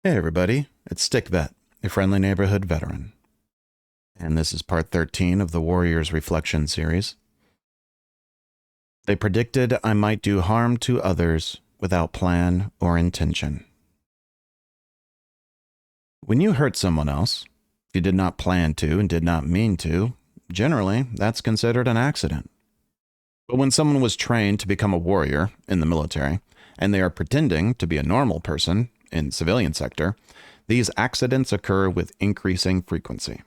Hey everybody, it's Stick Vet, a friendly neighborhood veteran. And this is part 13 of the Warriors Reflection series. They predicted I might do harm to others without plan or intention. When you hurt someone else, if you did not plan to and did not mean to, generally that's considered an accident. But when someone was trained to become a warrior in the military, and they are pretending to be a normal person in civilian sector, these accidents occur with increasing frequency,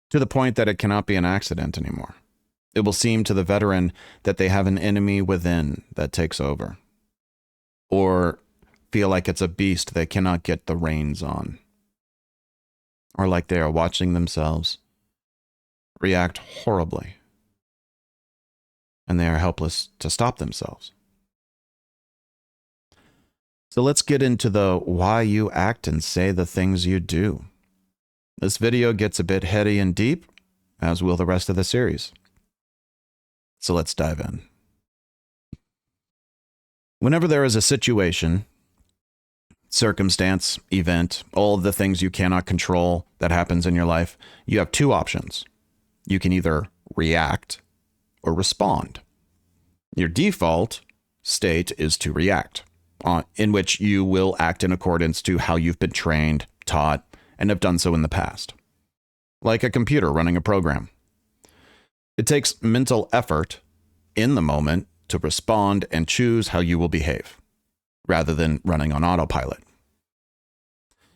to the point that it cannot be an accident anymore. It will seem to the veteran that they have an enemy within that takes over, or feel like it's a beast they cannot get the reins on, or like they are watching themselves react horribly, and they are helpless to stop themselves. So let's get into the why you act and say the things you do. This video gets a bit heady and deep, as will the rest of the series. So let's dive in. Whenever there is a situation, circumstance, event, all of the things you cannot control that happens in your life, you have two options. You can either react or respond. Your default state is to react, in which you will act in accordance to how you've been trained, taught, and have done so in the past. Like a computer running a program. It takes mental effort in the moment to respond and choose how you will behave, rather than running on autopilot.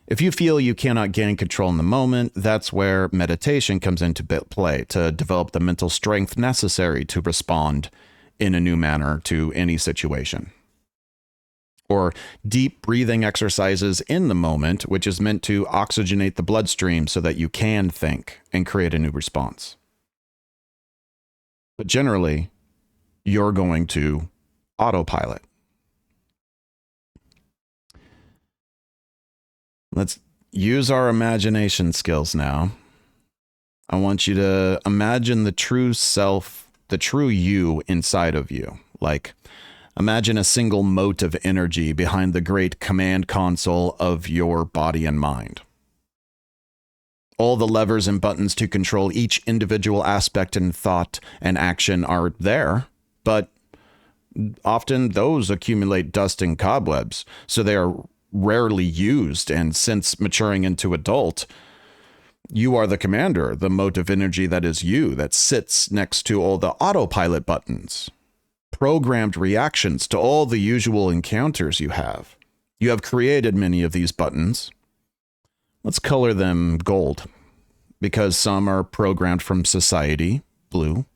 If you feel you cannot gain control in the moment, that's where meditation comes into play to develop the mental strength necessary to respond in a new manner to any situation. Or deep breathing exercises in the moment, which is meant to oxygenate the bloodstream so that you can think and create a new response. But generally, you're going to autopilot. Let's use our imagination skills now. I want you to imagine the true self, the true you inside of you. Like, imagine a single mote of energy behind the great command console of your body and mind. All the levers and buttons to control each individual aspect and thought and action are there, but often those accumulate dust and cobwebs, so they are rarely used. And since maturing into adult, you are the commander, the mote of energy that is you, that sits next to all the autopilot buttons, programmed reactions to all the usual encounters you have. You have created many of these buttons. Let's color them gold, because some are programmed from society, blue,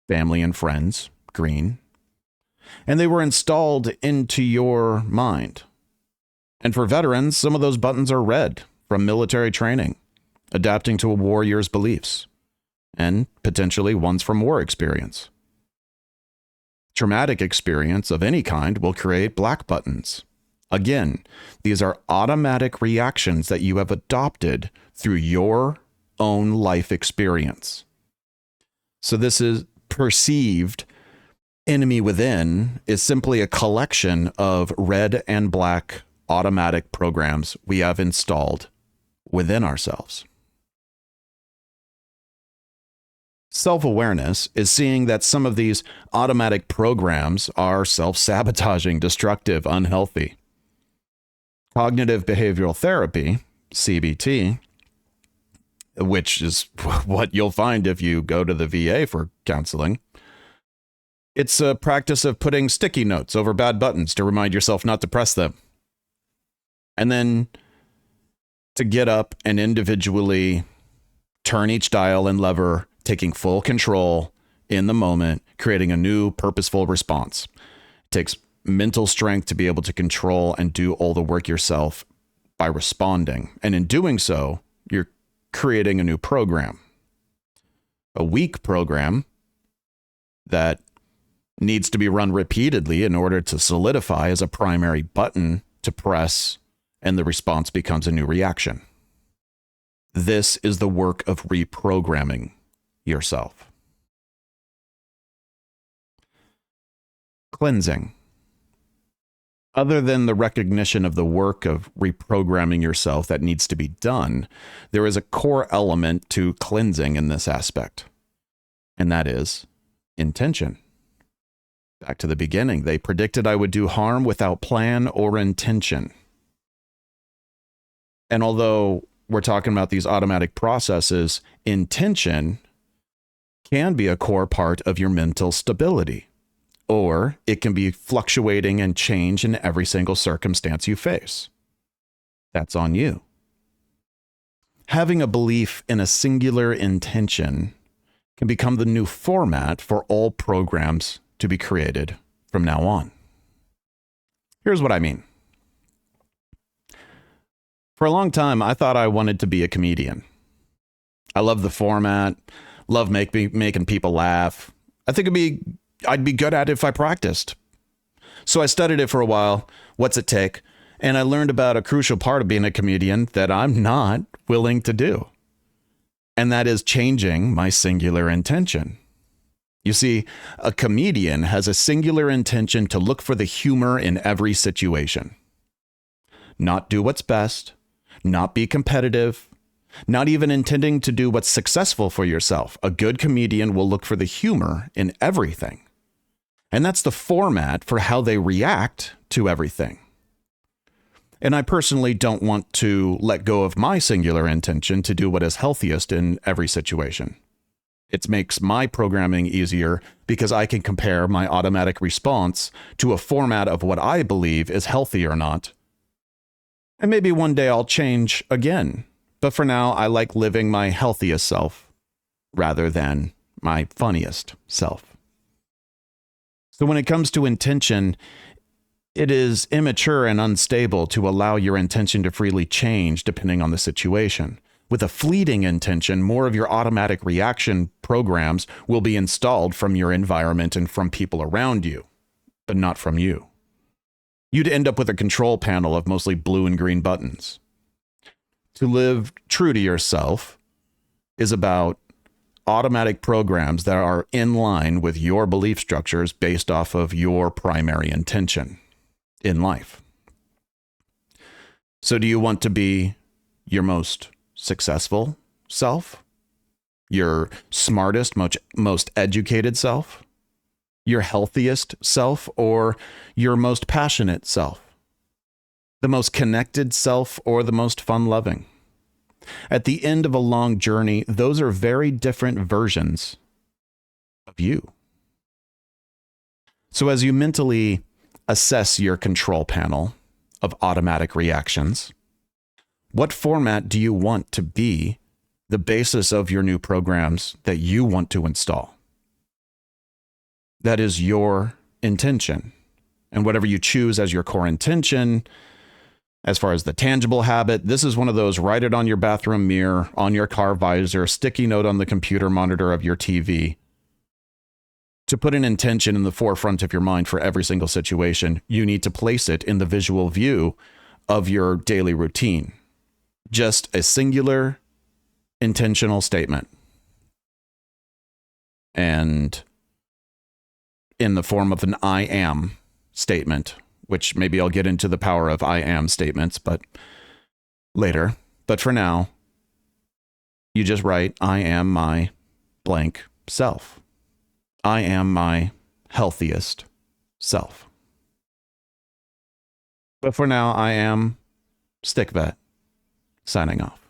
family and friends, green, and they were installed into your mind. And for veterans, some of those buttons are red from military training, adapting to a warrior's beliefs, and potentially ones from war experience. Traumatic experience of any kind will create black buttons. Again, these are automatic reactions that you have adopted through your own life experience. So this is perceived enemy within is simply a collection of red and black automatic programs we have installed within ourselves. Self-awareness is seeing that some of these automatic programs are self-sabotaging, destructive, unhealthy. Cognitive behavioral therapy, CBT, which is what you'll find if you go to the VA for counseling, it's a practice of putting sticky notes over bad buttons to remind yourself not to press them. And then to get up and individually turn each dial and lever, taking full control in the moment, creating a new purposeful response. It takes mental strength to be able to control and do all the work yourself by responding. And in doing so, you're creating a new program. A weak program that needs to be run repeatedly in order to solidify as a primary button to press, and the response becomes a new reaction. This is the work of reprogramming yourself. Cleansing. Other than the recognition of the work of reprogramming yourself that needs to be done, there is a core element to cleansing in this aspect, and that is intention. Back to the beginning, they predicted I would do harm without plan or intention. And although we're talking about these automatic processes, intention can be a core part of your mental stability, or it can be fluctuating and change in every single circumstance you face. That's on you. Having a belief in a singular intention can become the new format for all programs to be created from now on. Here's what I mean. For a long time, I thought I wanted to be a comedian. I love the format, love making people laugh. I think I'd be good at it if I practiced. So I studied it for a while. What's it take? And I learned about a crucial part of being a comedian that I'm not willing to do. And that is changing my singular intention. You see, a comedian has a singular intention to look for the humor in every situation. Not do what's best, not be competitive, not even intending to do what's successful for yourself. A good comedian will look for the humor in everything. And that's the format for how they react to everything. And I personally don't want to let go of my singular intention to do what is healthiest in every situation. It makes my programming easier because I can compare my automatic response to a format of what I believe is healthy or not. And maybe one day I'll change again. But for now, I like living my healthiest self rather than my funniest self. So when it comes to intention, it is immature and unstable to allow your intention to freely change depending on the situation. With a fleeting intention, more of your automatic reaction programs will be installed from your environment and from people around you, but not from you. You'd end up with a control panel of mostly blue and green buttons. To live true to yourself is about automatic programs that are in line with your belief structures based off of your primary intention in life. So do you want to be your most successful self? Your smartest, most educated self? Your healthiest self? Or your most passionate self? The most connected self or the most fun-loving? At the end of a long journey, those are very different versions of you. So as you mentally assess your control panel of automatic reactions, what format do you want to be the basis of your new programs that you want to install? That is your intention. And whatever you choose as your core intention, as far as the tangible habit, this is one of those: write it on your bathroom mirror, on your car visor, sticky note on the computer monitor of your TV. To put an intention in the forefront of your mind for every single situation, you need to place it in the visual view of your daily routine. Just a singular intentional statement. And in the form of an I am statement, which maybe I'll get into the power of I am statements, but later. But for now, you just write, I am my blank self. I am my healthiest self. But for now, I am Stickvet, signing off.